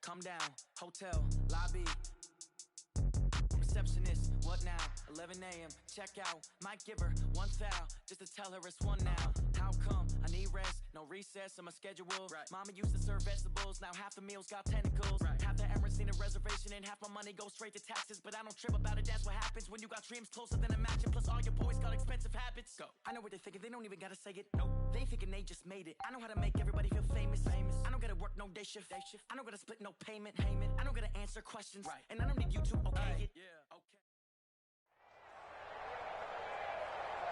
Come down, hotel, lobby. Receptionist, what now? 11 a.m., check out. Might give her one foul, just to tell her it's one now. How come? I need rest, no recess on my schedule. Right. Mama used to serve vegetables, now half the meals got tentacles. Right. Half the Emirates need a reservation and half my money goes straight to taxes. But I don't trip about it, that's what happens when you got dreams closer than a mansion. Plus all your boys got expensive habits. Go. I know what they're thinking, they don't even gotta say it. Nope. They thinking they just made it. I know how to make everybody feel famous. I don't gotta work no day shift. I don't gotta split no payment. I don't gotta answer questions. Right. And I don't need you to okay it. Yeah. Okay.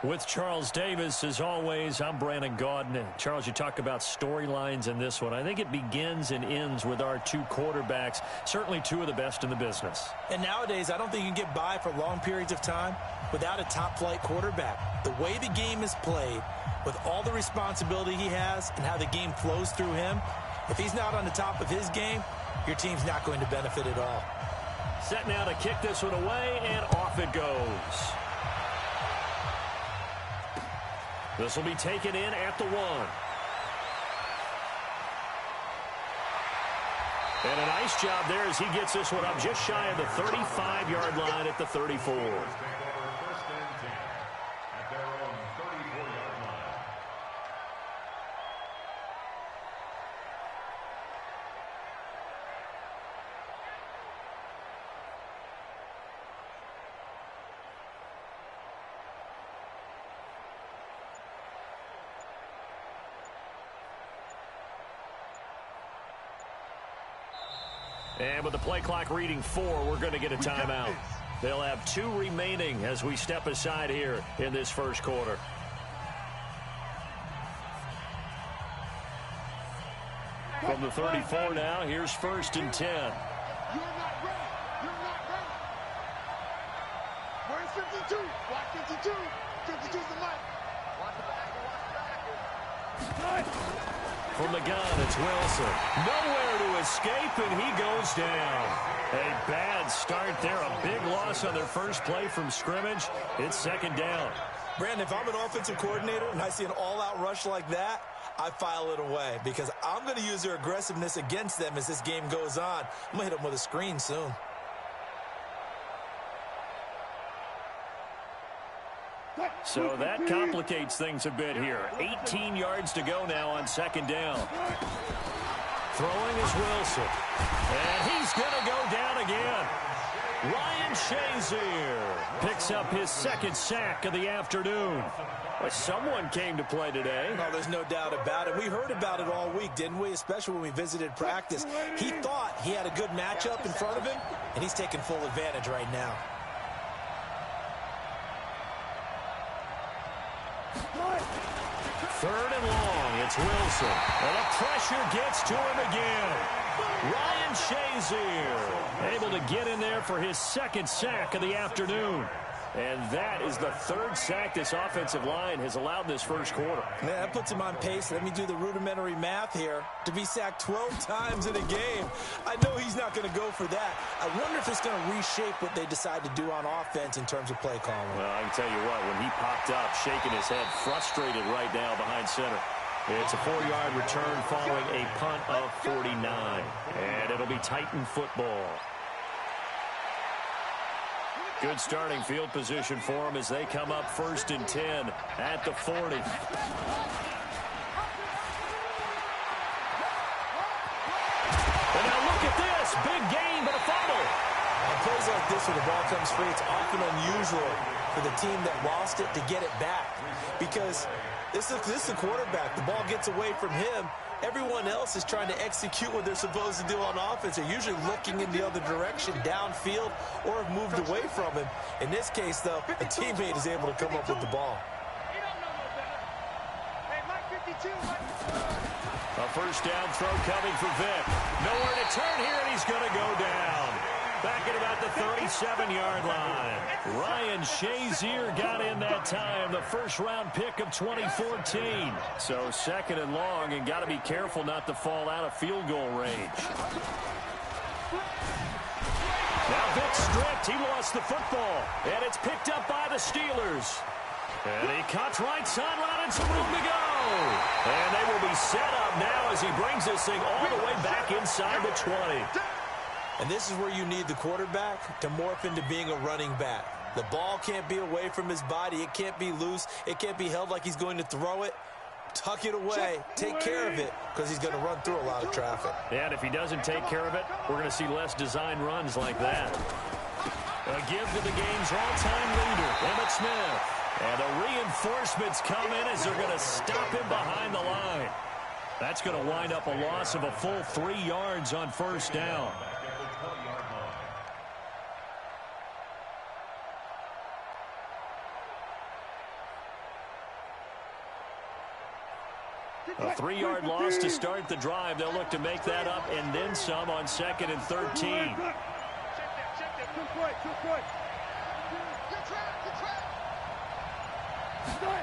With Charles Davis, as always, I'm Brandon Gaudin. Charles, you talk about storylines in this one. I think it begins and ends with our two quarterbacks, certainly two of the best in the business. And nowadays, I don't think you can get by for long periods of time without a top-flight quarterback. The way the game is played, with all the responsibility he has and how the game flows through him, if he's not on the top of his game, your team's not going to benefit at all. Set now to kick this one away, and off it goes. This will be taken in at the 1. And a nice job there as he gets this one up just shy of the 35-yard line at the 34. And with the play clock reading 4, we're going to get a timeout. They'll have 2 remaining as we step aside here in this first quarter. From the 34 now, here's 1st and 10. You're not ready. You're not ready. Where's 52? Watch 52. 52's the mic. Watch the back. Watch the back. From the gun, it's Wilson. Nowhere to escape, and he goes down. A bad start there. A big loss on their first play from scrimmage. It's 2nd down. Brandon, if I'm an offensive coordinator and I see an all-out rush like that, I file it away because I'm going to use their aggressiveness against them as this game goes on. I'm going to hit them with a screen soon. So that complicates things a bit here. 18 yards to go now on 2nd down. Throwing is Wilson. And he's going to go down again. Ryan Shazier picks up his 2nd sack of the afternoon. Well, someone came to play today. Oh, there's no doubt about it. We heard about it all week, didn't we? Especially when we visited practice. He thought he had a good matchup in front of him, and he's taking full advantage right now. 3rd and long, it's Wilson. And the pressure gets to him again. Ryan Shazier able to get in there for his 2nd sack of the afternoon. And that is the 3rd sack this offensive line has allowed this first quarter. Man, that puts him on pace. Let me do the rudimentary math here. To be sacked 12 times in a game, I know he's not going to go for that. I wonder if it's going to reshape what they decide to do on offense in terms of play calling. Well, I can tell you what, when he popped up, shaking his head, frustrated right now behind center. It's a 4-yard return following a punt of 49. And it'll be Titan football. Good starting field position for them as they come up 1st and 10 at the 40. And now look at this. Big gain, but a fumble. On plays like this where the ball comes free, it's often unusual for the team that lost it to get it back. Because this is the quarterback. The ball gets away from him. Everyone else is trying to execute what they're supposed to do on offense. They're usually looking in the other direction, downfield, or have moved away from him. In this case, though, a teammate is able to come up with the ball. A 1st down throw coming for Vic. Nowhere to turn here, and he's going to go down. Back at about the 37-yard line. Ryan Shazier got in that time, the 1st-round pick of 2014. So 2nd and long, and got to be careful not to fall out of field goal range. Now Vic stripped. He lost the football, and it's picked up by the Steelers. And he cuts right sideline and some room to go. And they will be set up now as he brings this thing all the way back inside the 20. And this is where you need the quarterback to morph into being a running back. The ball can't be away from his body. It can't be loose. It can't be held like he's going to throw it. Tuck it away. Take care of it because he's going to run through a lot of traffic. And if he doesn't take care of it, we're going to see less design runs like that. A give to the game's all-time leader, Emmitt Smith. And the reinforcements come in as they're going to stop him behind the line. That's going to wind up a loss of a full 3 yards on first down. A 3-yard loss to start the drive. They'll look to make that up and then some on 2nd and 13.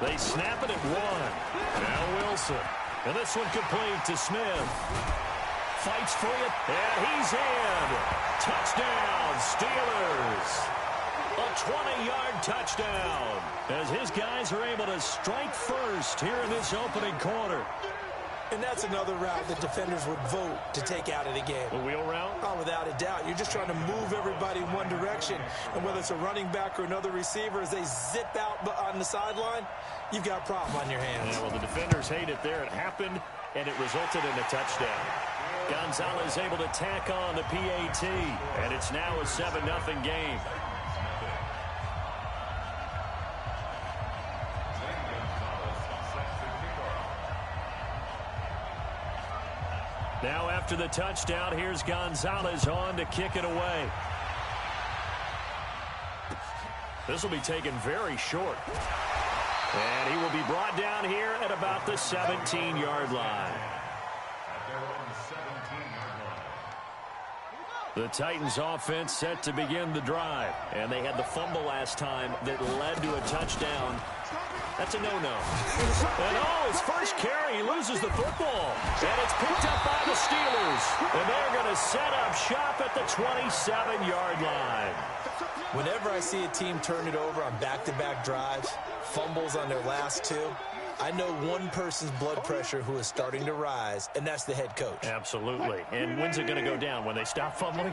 They snap it at 1. Now Wilson. And this one complete to Smith. Fights for it, and he's in. Touchdown, Steelers. A 20-yard touchdown as his guys are able to strike first here in this opening quarter. And that's another route that defenders would vote to take out of the game. A wheel route? Oh, without a doubt. You're just trying to move everybody in one direction. And whether it's a running back or another receiver, as they zip out on the sideline, you've got a problem on your hands. Yeah, well, the defenders hate it there. It happened, and it resulted in a touchdown. Gonzalez able to tack on the PAT, and it's now a 7-0 game. Now after the touchdown, here's Gonzalez on to kick it away. This will be taken very short. And he will be brought down here at about the 17-yard line. The Titans offense set to begin the drive. And they had the fumble last time that led to a touchdown. That's a no-no. And his first carry, he loses the football. And it's picked up by the Steelers. And they're going to set up shop at the 27-yard line. Whenever I see a team turn it over on back-to-back drives, fumbles on their last 2, I know one person's blood pressure who is starting to rise, and that's the head coach. Absolutely. And when's it going to go down? When they stop fumbling?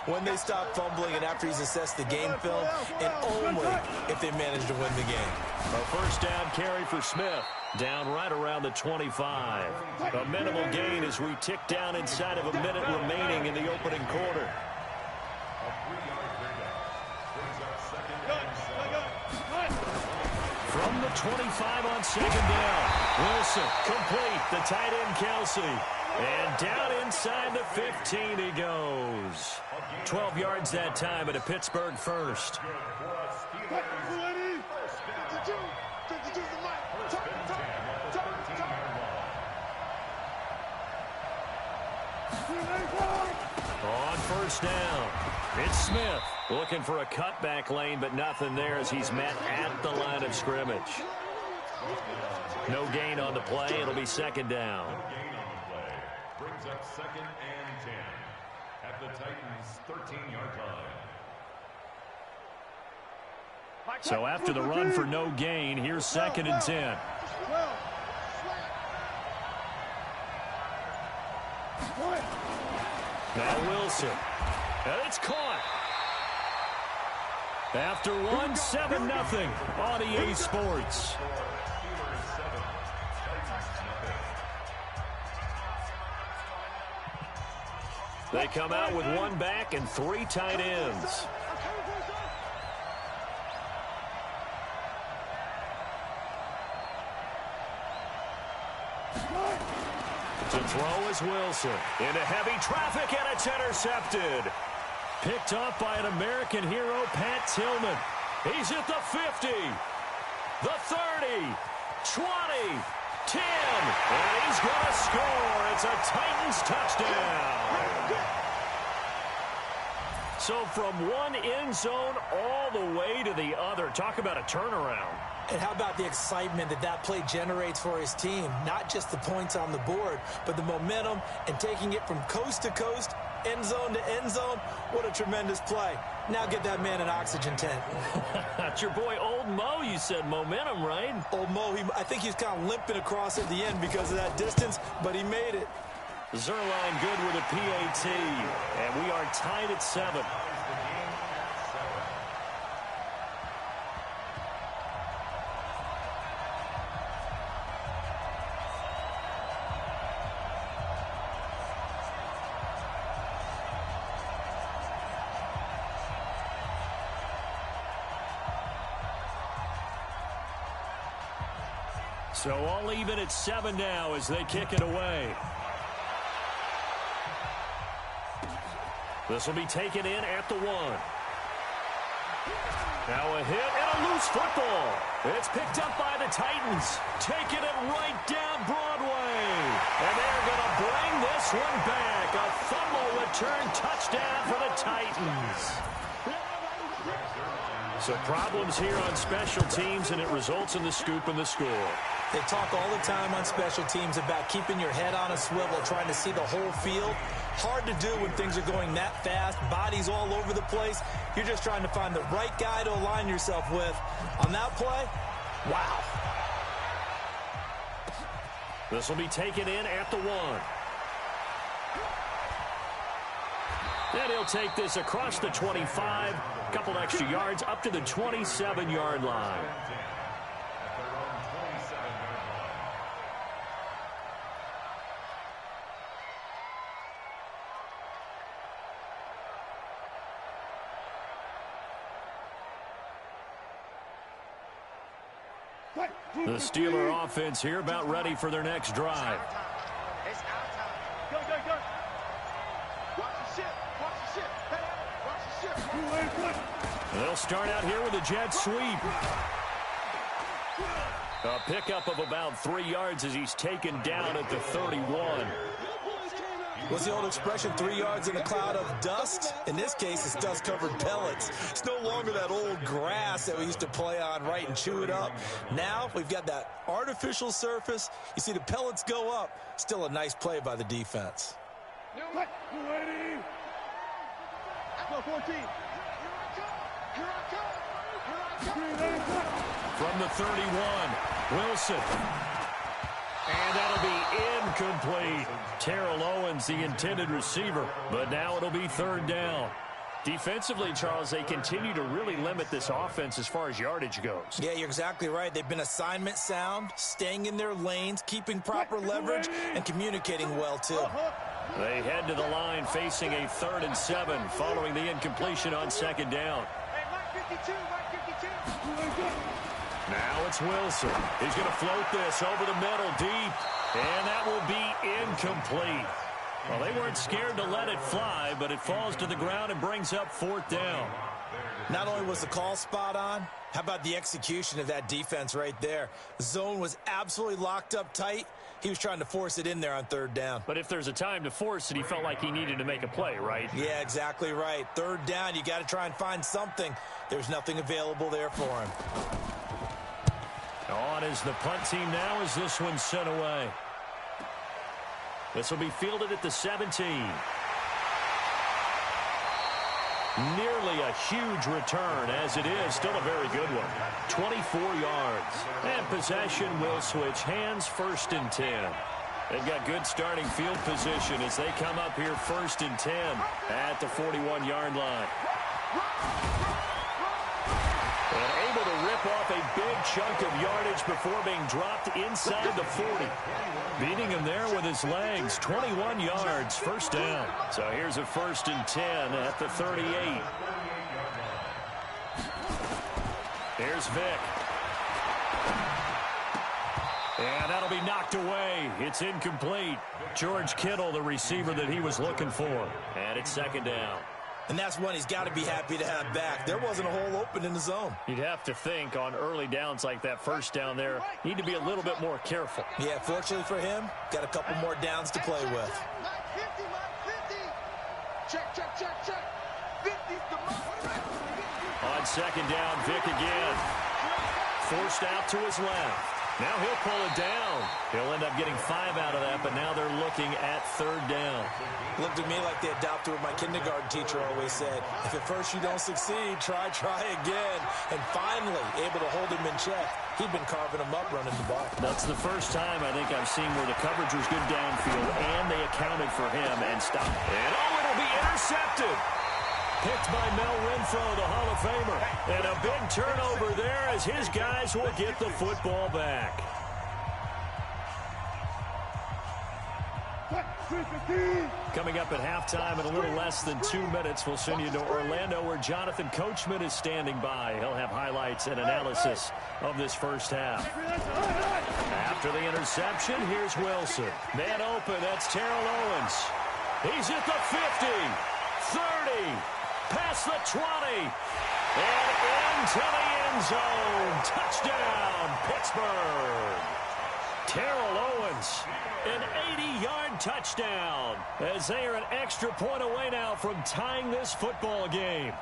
When they stop fumbling and after he's assessed the game film, and only if they manage to win the game. A first down carry for Smith. Down right around the 25. A minimal gain as we tick down inside of a minute remaining in the opening quarter. From the 25 on 2nd down. Wilson complete. The tight end Kelsey. And down inside the 15 he goes. 12 yards that time at a Pittsburgh first. On first down, it's Smith looking for a cutback lane, but nothing there as he's met at the line of scrimmage. No gain on the play. It'll be 2nd down. Brings up 2nd and 10 at the Titans' 13-yard line. So after the run for no gain, here's 2nd and 10. Now Wilson. And it's caught. After one, 7-0 on EA Sports. They come out with one back and 3 tight ends. To throw is Wilson. Into heavy traffic, and it's intercepted. Picked off by an American hero, Pat Tillman. He's at the 50, the 30, 20, 10, and he's going to score. It's a Titans touchdown. So from one end zone all the way to the other. Talk about a turnaround. And how about the excitement that play generates for his team? Not just the points on the board, but the momentum and taking it from coast to coast end zone to end zone. What a tremendous play. Now get that man an oxygen tent. That's your boy Old Mo, you said. Momentum, right? Old Mo, I think he's kind of limping across at the end because of that distance, but he made it. Zerline good with a PAT, and we are tied at 7. So all even at 7 now as they kick it away. This will be taken in at the 1. Now a hit and a loose football. It's picked up by the Titans. Taking it right down Broadway. And they're going to bring this one back. A fumble return touchdown for the Titans. So problems here on special teams, and it results in the scoop and the score. They talk all the time on special teams about keeping your head on a swivel, trying to see the whole field. Hard to do when things are going that fast, bodies all over the place. You're just trying to find the right guy to align yourself with. On that play, wow. This will be taken in at the 1. Then he'll take this across the 25, a couple extra yards up to the 27-yard line. The Steeler offense here about ready for their next drive. It's our time. Go, go, go. Watch the ship. Watch the ship. Hey, watch the ship. They'll start out here with a jet sweep. A pickup of about 3 yards as he's taken down at the 31. What's the old expression, 3 yards in a cloud of dust? In this case, it's dust-covered pellets. It's no longer that old grass that we used to play on, right, and chew it up. Now we've got that artificial surface. You see the pellets go up. Still a nice play by the defense. Go 14. From the 31, Wilson. And that'll be incomplete. Terrell Owens, the intended receiver. But now it'll be 3rd down. Defensively, Charles, they continue to really limit this offense as far as yardage goes. Yeah, you're exactly right. They've been assignment sound, staying in their lanes, keeping proper leverage, and communicating well, too. They head to the line facing a 3rd and 7 following the incompletion on 2nd down. Hey, Mike 52, Mike 52. Now it's Wilson. He's going to float this over the middle deep, and that will be incomplete. Well, they weren't scared to let it fly, but it falls to the ground and brings up 4th down. Not only was the call spot on, how about the execution of that defense right there? The zone was absolutely locked up tight. He was trying to force it in there on 3rd down. But if there's a time to force it, he felt like he needed to make a play, right? Yeah, exactly right. 3rd down, you got to try and find something. There's nothing available there for him. On is the punt team now as this one's sent away. This will be fielded at the 17. Nearly a huge return, as it is still a very good one. 24 yards. And possession will switch hands, 1st and 10. They've got good starting field position as they come up here 1st and 10 at the 41-yard line. And able to rip off a big chunk of yardage before being dropped inside the 40. Beating him there with his legs. 21 yards, 1st down. So here's a 1st and 10 at the 38. Here's Vick. And that'll be knocked away. It's incomplete. George Kittle, the receiver that he was looking for. And it's 2nd down. And that's one he's got to be happy to have back. There wasn't a hole open in the zone. You'd have to think on early downs like that 1st down there, need to be a little bit more careful. Yeah, fortunately for him, got a couple more downs to play with. Mike 50, Mike 50. Check, check, check, check. 50's the mark. On 2nd down, Vick again. Forced out to his left. Now he'll pull it down. He'll end up getting 5 out of that, but now they're looking at 3rd down. Looked to me like they adopted what my kindergarten teacher always said. If at first you don't succeed, try again. And finally, able to hold him in check. He'd been carving him up running the ball. That's the first time I think I've seen where the coverage was good downfield, and they accounted for him and stopped. And it'll be intercepted. Picked by Mel Renfro, the Hall of Famer. And a big turnover there as his guys will get the football back. Coming up at halftime in a little less than 2 minutes, we'll send you to Orlando where Jonathan Coachman is standing by. He'll have highlights and analysis of this first half. After the interception, here's Wilson. Man open, that's Terrell Owens. He's at the 50, 30, past the 20, and into the end zone. Touchdown, Pittsburgh. Terrell Owens, an 80-yard touchdown, as they are an extra point away now from tying this football game.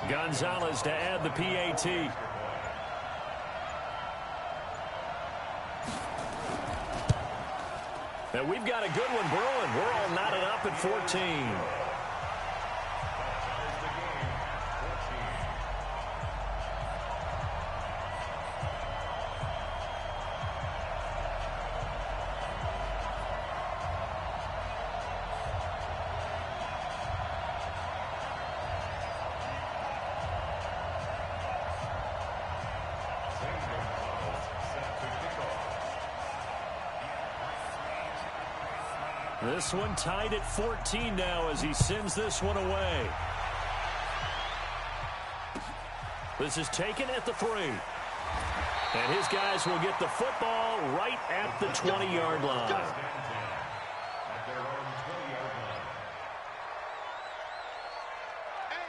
Gonzalez to add the PAT. And we've got a good one brewing. We're all knotted up at 14. This one tied at 14 now as he sends this one away. This is taken at the 3. And his guys will get the football right at the 20-yard line.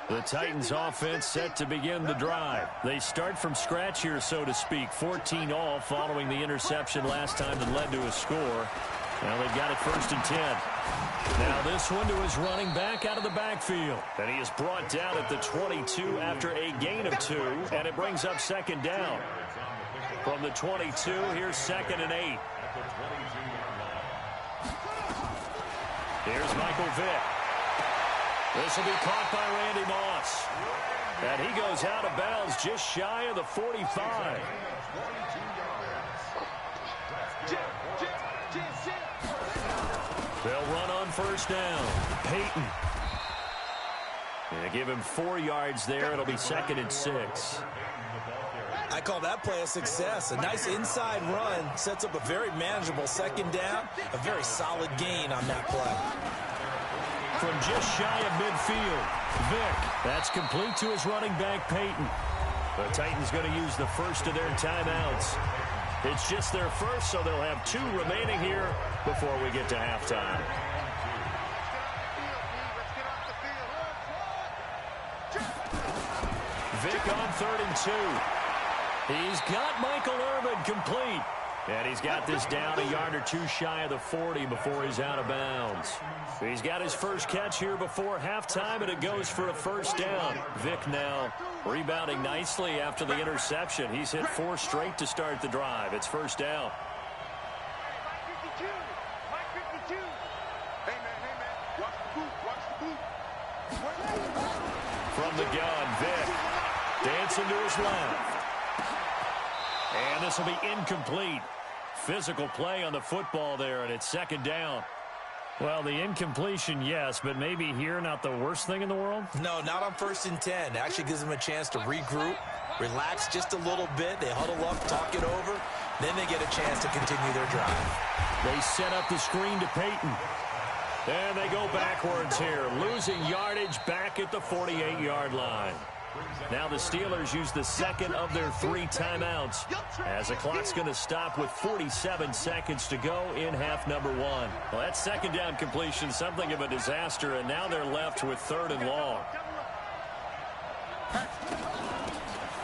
The Titans offense set to begin the drive. They start from scratch here, so to speak. 14 all following the interception last time that led to a score. Now they've got it 1st and 10. Now this one to his running back out of the backfield. And he is brought down at the 22 after a gain of 2. And it brings up 2nd down. From the 22, here's 2nd and 8. Here's Michael Vick. This will be caught by Randy Moss. And he goes out of bounds just shy of the 45. They'll run on 1st down. Peyton. They give him 4 yards there. It'll be 2nd and 6. I call that play a success. A nice inside run sets up a very manageable 2nd down. A very solid gain on that play. From just shy of midfield, Vick. That's complete to his running back, Peyton. The Titans going to use the first of their timeouts. It's just their first, so they'll have 2 remaining here before we get to halftime. Vick on 3rd and 2. He's got Michael Irvin complete. And he's got this down a yard or 2 shy of the 40 before he's out of bounds. He's got his first catch here before halftime, and it goes for a 1st down. Vick now rebounding nicely after the interception. He's hit 4 straight to start the drive. It's 1st down. From the gun, Vick dancing to his left. And this will be incomplete. Physical play on the football there, and it's 2nd down. Well, the incompletion, yes, but maybe here not the worst thing in the world? No, not on 1st and 10. It actually gives them a chance to regroup, relax just a little bit. They huddle up, talk it over. Then they get a chance to continue their drive. They set up the screen to Peyton. And they go backwards here, losing yardage back at the 48-yard line. Now the Steelers use the 2nd of their 3 timeouts as the clock's going to stop with 47 seconds to go in half number 1. Well, that 2nd down completion, something of a disaster, and now they're left with 3rd and long.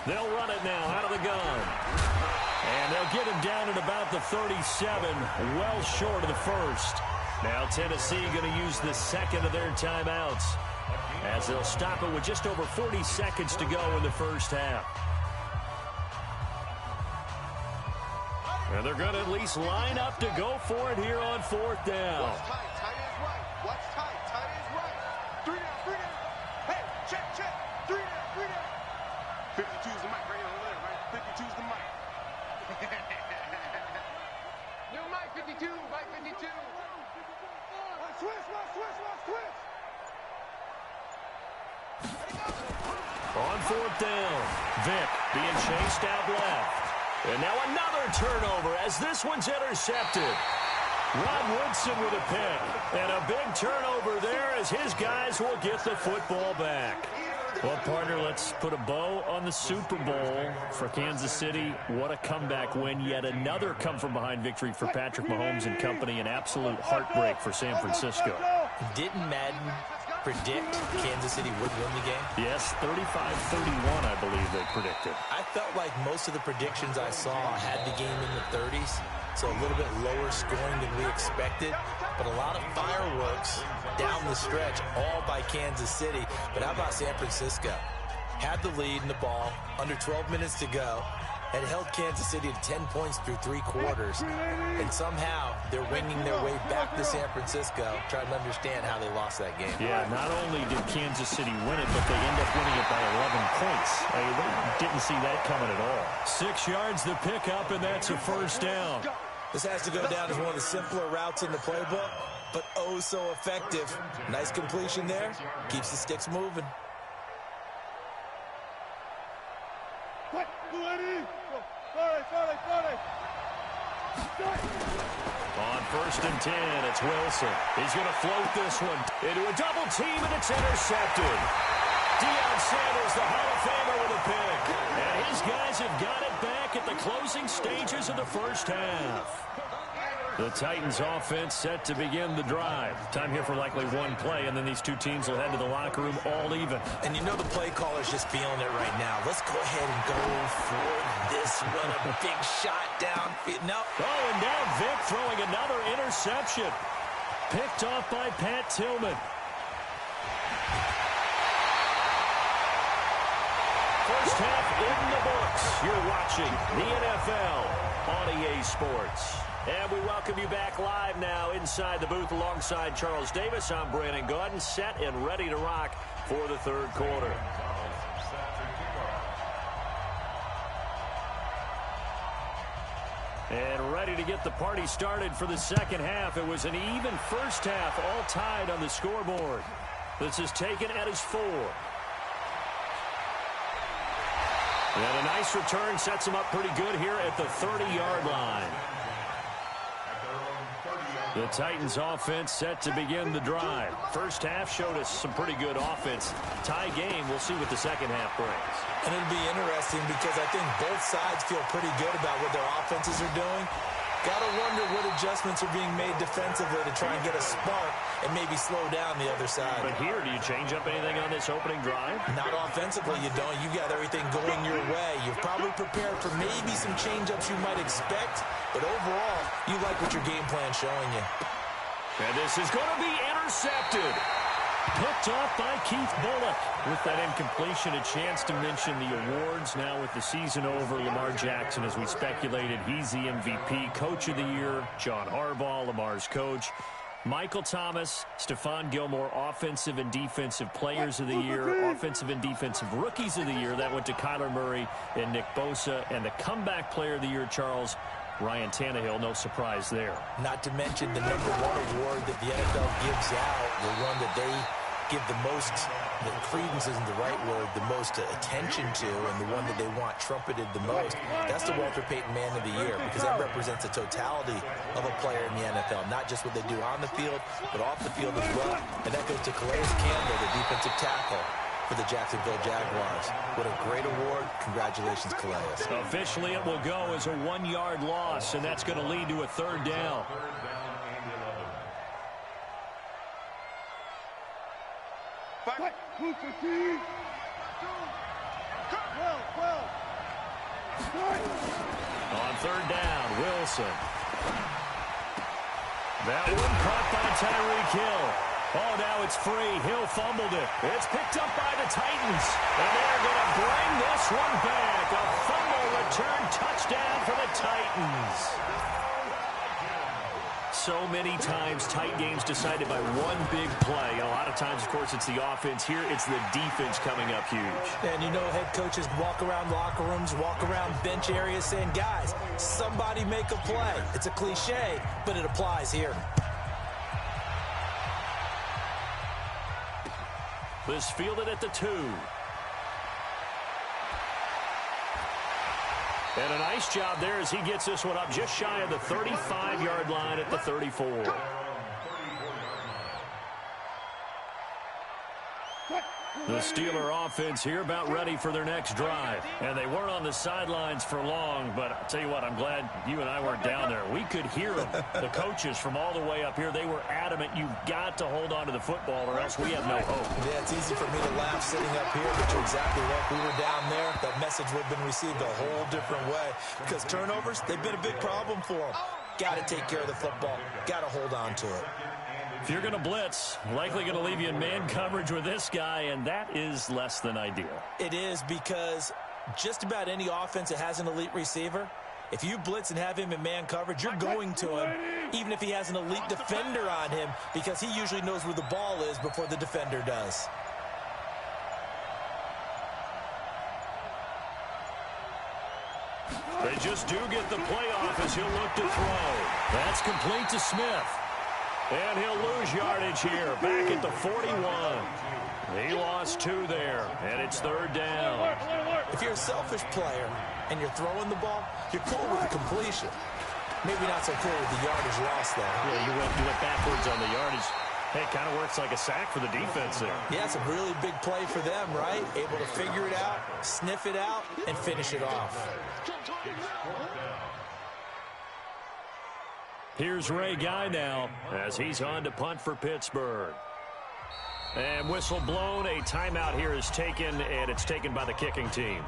They'll run it now out of the gun. And they'll get him down at about the 37, well short of the 1st. Now Tennessee going to use the second of their timeouts as they'll stop it with just over 40 seconds to go in the first half. And they're going to at least line up to go for it here on fourth down. Watch tight. Tight is right. Watch tight. Tight is right. 3 down. 3 down. Hey, check. 3 down. 3 down. 52 is the mic right over there, right? 52 is the mic. New mic 52. Mic 52. Switch. On fourth down, Vick being chased out left. And now another turnover as this one's intercepted. Rod Woodson with a pick. And a big turnover there as his guys will get the football back. Well, partner, let's put a bow on the Super Bowl for Kansas City. What a comeback win. Yet another come-from-behind victory for Patrick Mahomes and company. An absolute heartbreak for San Francisco. Didn't Madden predict Kansas City would win the game? Yes, 35-31, I believe they predicted. I felt like most of the predictions I saw had the game in the 30s, so a little bit lower scoring than we expected, but a lot of fireworks down the stretch, all by Kansas City. But how about San Francisco? Had the lead in the ball, under 12 minutes to go, had held Kansas City to 10 points through 3 quarters, and somehow they're winging their way back to San Francisco, trying to understand how they lost that game. Yeah, not only did Kansas City win it, but they end up winning it by 11 points. They didn't see that coming at all. 6 yards the pickup, and that's a first down. This has to go down as one of the simpler routes in the playbook, but oh so effective. Nice completion there, keeps the sticks moving. On first and 10, it's Wilson. He's going to float this one into a double team, and it's intercepted. Deion Sanders, the Hall of Famer, with a pick. And his guys have got it back at the closing stages of the first half. The Titans offense set to begin the drive. Time here for likely one play, and then these two teams will head to the locker room all even. And you know the play caller's just feeling it right now. Let's go ahead and go for this one. A big shot downfield. No. Oh, and now Vick throwing another interception. Picked off by Pat Tillman. First half in the books. You're watching the NFL on EA Sports. And we welcome you back live now inside the booth alongside Charles Davis. I'm Brandon Gaudin, set and ready to rock for the third quarter. And ready to get the party started for the second half. It was an even first half, all tied on the scoreboard. This is taken at his 4. And a nice return sets him up pretty good here at the 30-yard line. The Titans offense set to begin the drive. First half showed us some pretty good offense. Tie game, we'll see what the second half brings. And it'll be interesting because I think both sides feel pretty good about what their offenses are doing. Got to wonder what adjustments are being made defensively to try and get a spark and maybe slow down the other side. But here, do you change up anything on this opening drive? Not offensively, you don't. You got everything going your way. You've probably prepared for maybe some change-ups you might expect, but overall, you like what your game plan's showing you. And this is going to be intercepted. Picked off by Keith Bullock. With that incompletion, a chance to mention the awards. Now with the season over, Lamar Jackson, as we speculated, he's the MVP, Coach of the Year. John Harbaugh, Lamar's coach. Michael Thomas, Stephon Gilmore, Offensive and Defensive Players of the Year, Offensive and Defensive Rookies of the Year. That went to Kyler Murray and Nick Bosa. And the Comeback Player of the Year, Charles, Ryan Tannehill, no surprise there. Not to mention the #1 award that the NFL gives out, the one that they give the most, the credence isn't the right word, the most attention to, and the one that they want trumpeted the most. That's the Walter Payton Man of the Year, because that represents the totality of a player in the NFL, not just what they do on the field, but off the field as well. And that goes to Calais Campbell, the defensive tackle for the Jacksonville Jaguars. What a great award. Congratulations, Calais. Officially, it will go as a 1-yard loss, and that's going to lead to a third down. On third down, Wilson. That one caught by Tyreek Hill. Oh, now it's free. Hill fumbled it. It's picked up by the Titans. And they're going to bring this one back. A fumble return touchdown for the Titans. So many times tight games decided by one big play. And a lot of times, of course, it's the offense. Here, it's the defense coming up huge. And you know, head coaches walk around locker rooms, walk around bench areas saying, guys, somebody make a play. It's a cliche, but it applies here. This fielded at the 2. And a nice job there as he gets this one up just shy of the 35-yard line at the 34. The Steeler offense here about ready for their next drive. And they weren't on the sidelines for long, but I'll tell you what, I'm glad you and I weren't down there. We could hear them. The coaches from all the way up here, they were adamant, you've got to hold on to the football or else we have no hope. Yeah, it's easy for me to laugh sitting up here, but you're exactly right. If we were down there, that message would have been received a whole different way. Because turnovers, they've been a big problem for them. Got to take care of the football. Got to hold on to it. If you're going to blitz, likely going to leave you in man coverage with this guy, and that is less than ideal. It is, because just about any offense that has an elite receiver, if you blitz and have him in man coverage, you're going to him, even if he has an elite defender on him, because he usually knows where the ball is before the defender does. They just do get the playoff as he'll look to throw. That's complete to Smith. And he'll lose yardage here, back at the 41. He lost 2 there, and it's 3rd down. If you're a selfish player and you're throwing the ball, you're cool with the completion. Maybe not so cool with the yardage loss, though. Yeah, you went backwards on the yardage. Hey, it kind of works like a sack for the defense there. Yeah, it's a really big play for them, right? Able to figure it out, sniff it out, and finish it off. Here's Ray Guy now as he's on to punt for Pittsburgh. And whistle blown. A timeout here is taken, and it's taken by the kicking team.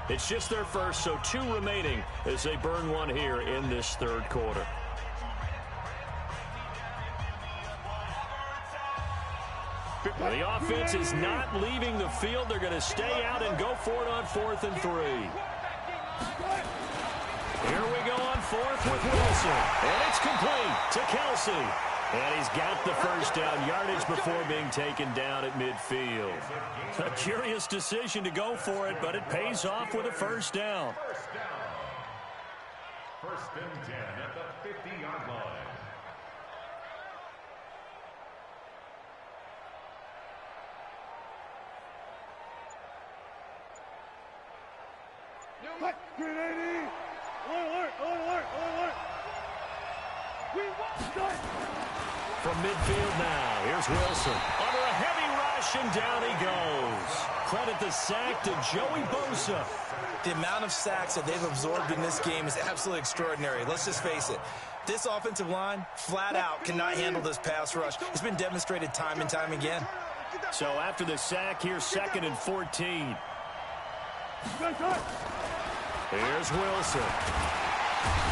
It's just their first, so 2 remaining as they burn one here in this 3rd quarter. The offense is not leaving the field. They're going to stay out and go for it on 4th and 3. Here we go on 4th with Wilson. And it's complete to Kelsey. And he's got the first down yardage before being taken down at midfield. A curious decision to go for it, but it pays off with a first down. First and 10 at the 50-yard line. From midfield now, here's Wilson. Under a heavy rush, and down he goes. Credit the sack to Joey Bosa. The amount of sacks that they've absorbed in this game is absolutely extraordinary. Let's just face it. This offensive line, flat out, cannot handle this pass rush. It's been demonstrated time and time again. So after the sack, here's 2nd and 14. Here's Wilson.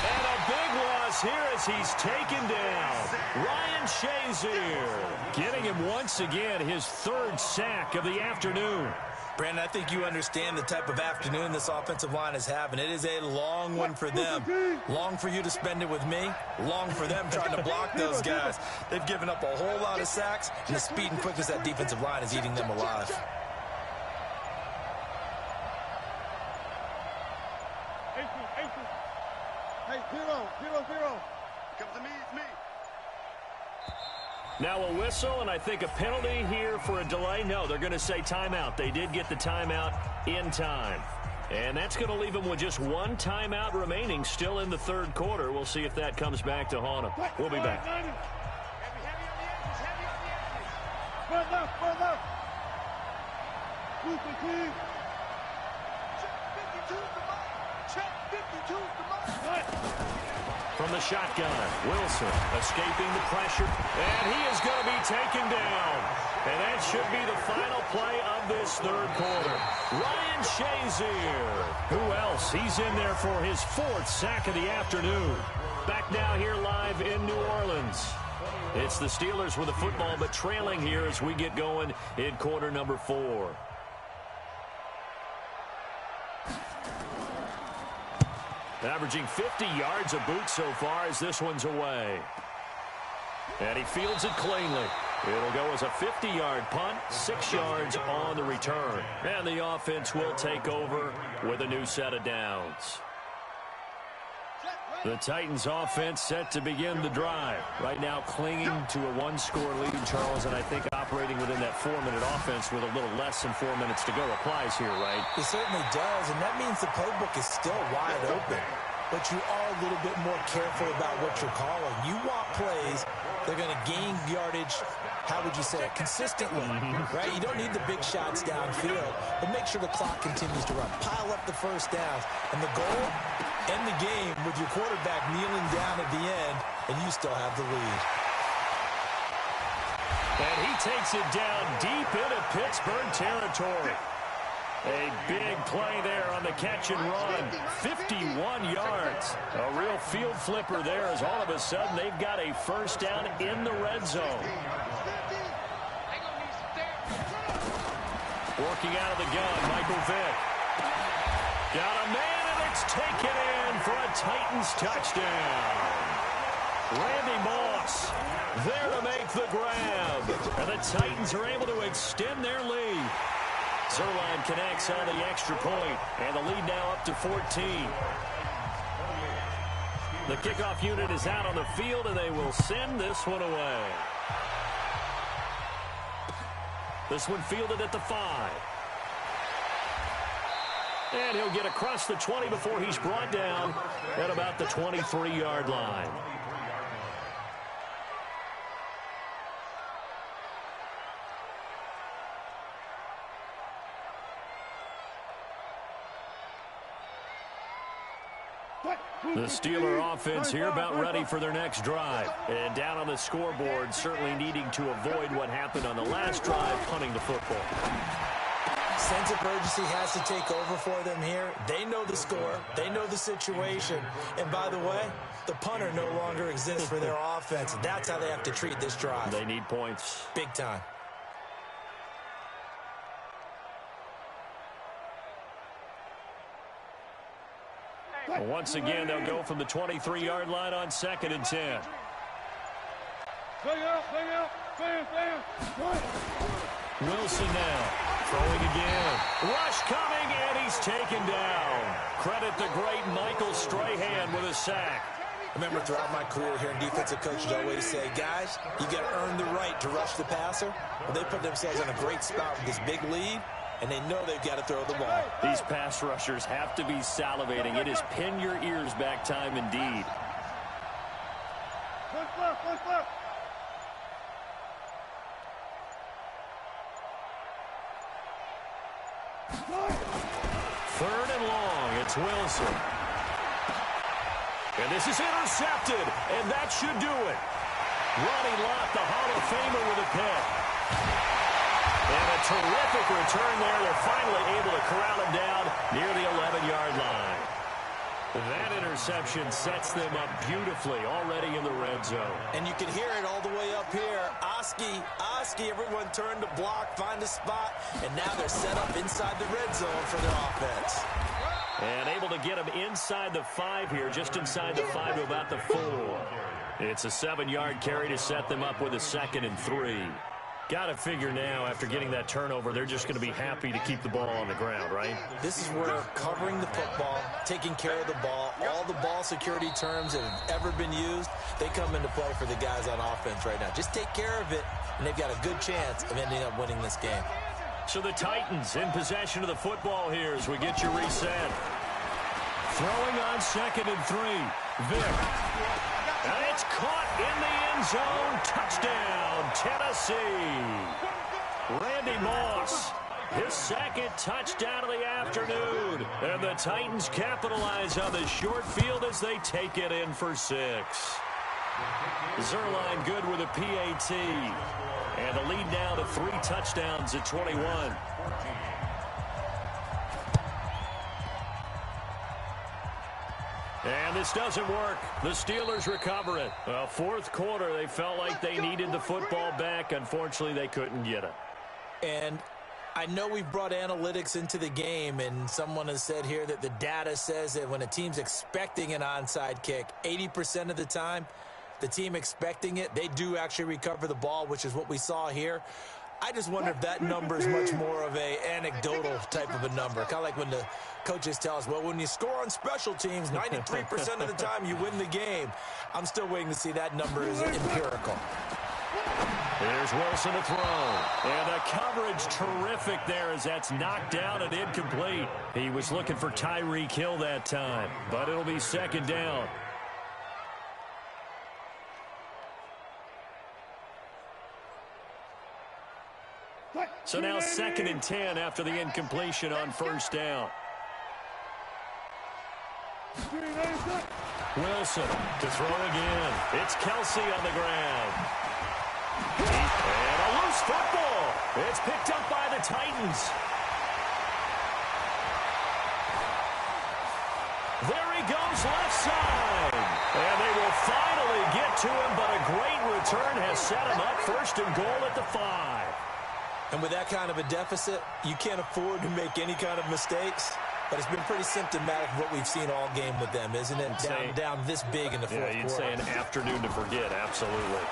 And a big loss here as he's taken down. Ryan Shazier getting him once again his 3rd sack of the afternoon. Brandon, I think you understand the type of afternoon this offensive line is having. It is a long one for them. Long for you to spend it with me. Long for them trying to block those guys. They've given up a whole lot of sacks, and the speed and quickness of that defensive line is eating them alive. Comes to me, it's me. Now a whistle, and I think a penalty here for a delay. No, they're going to say timeout. They did get the timeout in time. And that's going to leave them with just 1 timeout remaining still in the 3rd quarter. We'll see if that comes back to haunt them. We'll be back. From the shotgun, Wilson escaping the pressure, and he is going to be taken down. And that should be the final play of this 3rd quarter. Ryan Shazier. Who else? He's in there for his 4th sack of the afternoon. Back now here live in New Orleans. It's the Steelers with the football, but trailing here as we get going in quarter number 4. Averaging 50 yards a boot so far as this one's away. And he fields it cleanly. It'll go as a 50-yard punt, 6 yards on the return. And the offense will take over with a new set of downs. The Titans offense set to begin the drive. Right now clinging to a 1-score lead, Charles, and I think operating within that 4-minute offense with a little less than 4 minutes to go applies here, right? It certainly does, and that means the playbook is still wide open. But you are a little bit more careful about what you're calling. You want plays that are going to gain yardage, how would you say it, consistently, right? You don't need the big shots downfield, but make sure the clock continues to run. Pile up the first downs, and the goal, end the game with your quarterback kneeling down at the end, and you still have the lead. And he takes it down deep into Pittsburgh territory. A big play there on the catch and run. 51 yards. A real field flipper there as all of a sudden they've got a first down in the red zone. Working out of the gun, Michael Vick. Got a man, and it's taken in for a Titans touchdown. Randy Moss there to make the grab. And the Titans are able to extend their lead. Zerline connects on the extra point, and the lead now up to 14. The kickoff unit is out on the field, and they will send this one away. This one fielded at the 5. And he'll get across the 20 before he's brought down at about the 23-yard line. The Steeler offense here about ready for their next drive. And down on the scoreboard, certainly needing to avoid what happened on the last drive, punting the football. Sense of urgency has to take over for them here. They know the score. They know the situation. And by the way, the punter no longer exists for their offense. That's how they have to treat this drive. They need points. Big time. Once again, they'll go from the 23-yard line on 2nd and 10. Wilson now throwing again. Rush coming, and he's taken down. Credit the great Michael Strahan with a sack. Remember, throughout my career here in defensive coaches, I always say, guys, you got to earn the right to rush the passer. Well, they put themselves in a great spot with this big lead, and they know they've got to throw the ball. These pass rushers have to be salivating. It is pin your ears back time indeed. Third and long, it's Wilson. And this is intercepted, and that should do it. Ronnie Lott, the Hall of Famer, with a pick. And a terrific return there. They're finally able to corral him down near the 11-yard line. That interception sets them up beautifully already in the red zone. And you can hear it all the way up here. Oski, everyone turned to block, find a spot, and now they're set up inside the red zone for their offense. And able to get him inside the 5 here, just inside the 5 to about the 4. It's a 7-yard carry to set them up with a 2nd and 3. Got to figure now, after getting that turnover, they're just going to be happy to keep the ball on the ground, right? This is where covering the football, taking care of the ball, all the ball security terms that have ever been used, they come into play for the guys on offense right now. Just take care of it, and they've got a good chance of ending up winning this game. So the Titans in possession of the football here as we get you reset. Throwing on 2nd and 3. Vick. And it's caught in the end zone. Touchdown, Tennessee. Randy Moss, his 2nd touchdown of the afternoon. And the Titans capitalize on the short field as they take it in for 6. Zerline good with a PAT. And the lead now to 3 touchdowns at 21. And this doesn't work. The Steelers recover it. Well, fourth quarter, they felt like they needed the football back. Unfortunately, they couldn't get it. And I know we've brought analytics into the game, and someone has said here that the data says that when a team's expecting an onside kick, 80% of the time, the team expecting it, they do actually recover the ball, which is what we saw here. I just wonder if that number is much more of an anecdotal type of a number. Kind of like when the coaches tell us, well, when you score on special teams, 93% of the time you win the game. I'm still waiting to see that number is empirical. Here's Wilson to throw. And the coverage terrific there as that's knocked down and incomplete. He was looking for Tyreek Hill that time, but it'll be second down. So now 2nd and 10 after the incompletion on first down. Wilson to throw again. It's Kelsey on the ground. And a loose football. It's picked up by the Titans. There he goes left side. And they will finally get to him, but a great return has set him up 1st and goal at the 5. And with that kind of a deficit, you can't afford to make any kind of mistakes. But it's been pretty symptomatic of what we've seen all game with them, isn't it? Down this big in the fourth quarter. Yeah, you'd say an afternoon to forget, absolutely.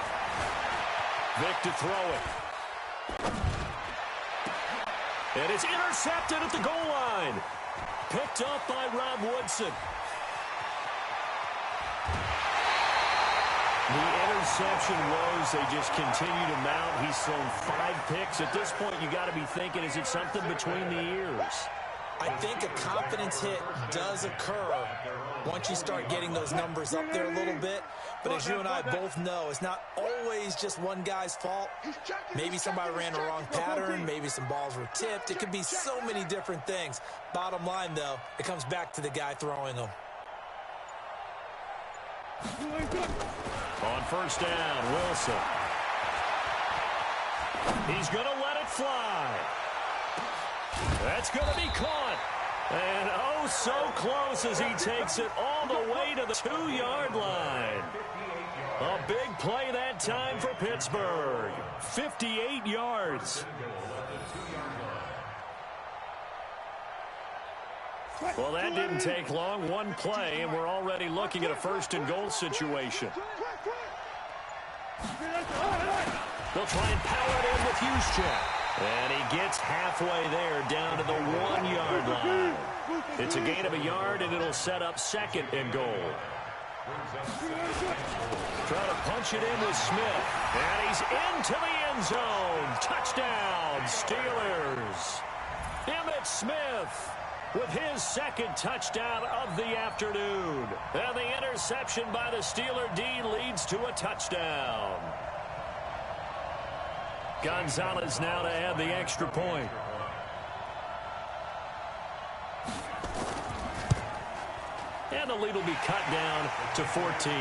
Vick to throw it. And it's intercepted at the goal line. Picked up by Rob Woodson. The interception woes, they just continue to mount. He's thrown 5 picks. At this point, you got to be thinking, is it something between the ears? I think a confidence hit does occur once you start getting those numbers up there a little bit. But as you and I both know, it's not always just one guy's fault. Maybe somebody ran the wrong pattern. Maybe some balls were tipped. It could be so many different things. Bottom line, though, it comes back to the guy throwing them. On first down, Wilson. He's going to let it fly. That's going to be caught. And oh, so close as he takes it all the way to the 2-yard line. A big play that time for Pittsburgh. 58 yards. Well, that didn't take long. One play, and we're already looking at a 1st and goal situation. They'll try and power it in with Juszczyk. And he gets halfway there down to the 1-yard line. It's a gain of a yard, and it'll set up 2nd and goal. Trying to punch it in with Smith. And he's into the end zone. Touchdown, Steelers. Emmitt Smith with his 2nd touchdown of the afternoon. And the interception by the Steeler D leads to a touchdown. Gonzalez now to add the extra point. And the lead will be cut down to 14.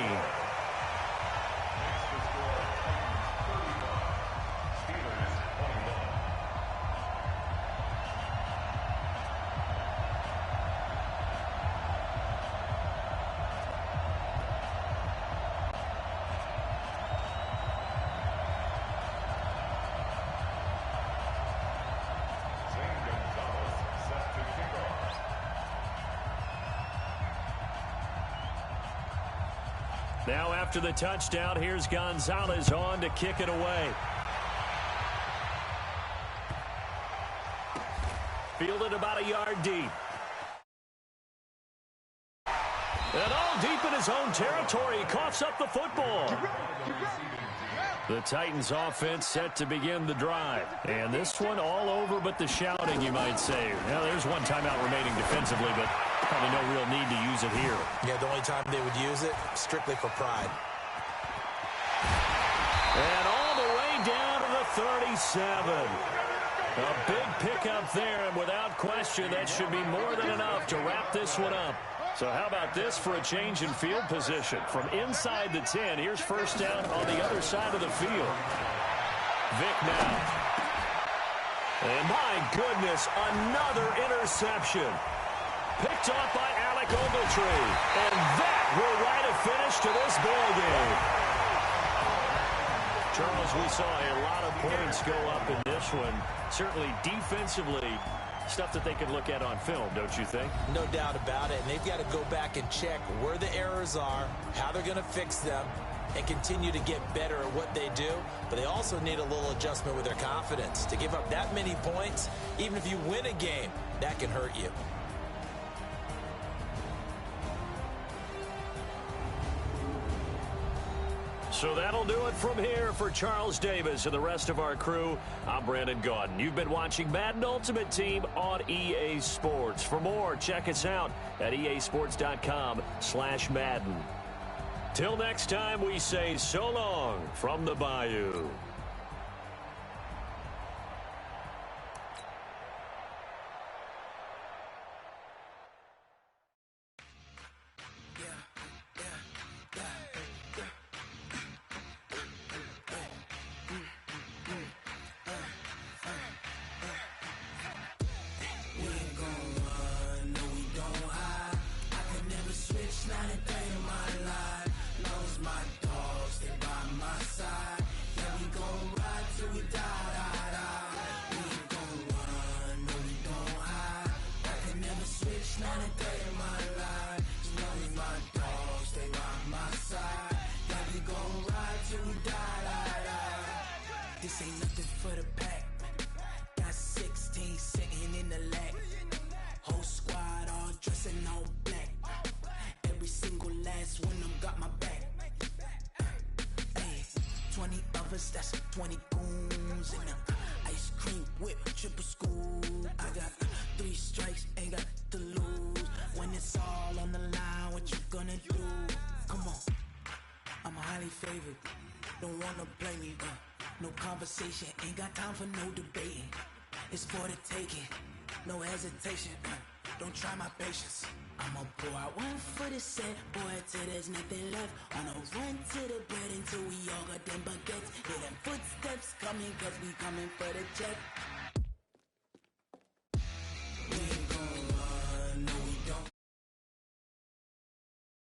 Now after the touchdown, here's Gonzalez on to kick it away. Fielded about a yard deep. And all deep in his own territory, he coughs up the football. The Titans offense set to begin the drive. And this one all over but the shouting, you might say. Now there's one timeout remaining defensively, but probably no real need to use it here. Yeah, the only time they would use it, strictly for pride. And all the way down to the 37. A big pickup there, and without question, that should be more than enough to wrap this one up. So how about this for a change in field position? From inside the 10, here's first down on the other side of the field. Vick now. And my goodness, another interception. Picked off by Alec Ogletree. And finish to this ball game. Charles, we saw a lot of points go up in this one. Certainly defensively, stuff that they could look at on film, don't you think? No doubt about it. And they've got to go back and check where the errors are, how they're going to fix them, and continue to get better at what they do. But they also need a little adjustment with their confidence. To give up that many points, even if you win a game, that can hurt you. So that'll do it from here for Charles Davis and the rest of our crew. I'm Brandon Gaudin. You've been watching Madden Ultimate Team on EA Sports. For more, check us out at easports.com/Madden. Till next time, we say so long from the Bayou. This ain't nothing for the pack. Got 16 sitting in the lag. Whole squad all dressing all black. Every single last one of them got my back. Hey, 20 of us, that's 20 goons in them. Ice cream whip, triple school. I got 3 strikes, ain't got to lose. When it's all on the line, what you gonna do? Come on, I'm highly favored. Don't wanna play me, no conversation, ain't got time for no debating. It's for the taking, no hesitation, don't try my patience. I'ma pour out one for the set, boy, till there's nothing left. On a run to the bread until we all got them baguettes. Hear them footsteps coming, cause we coming for the check.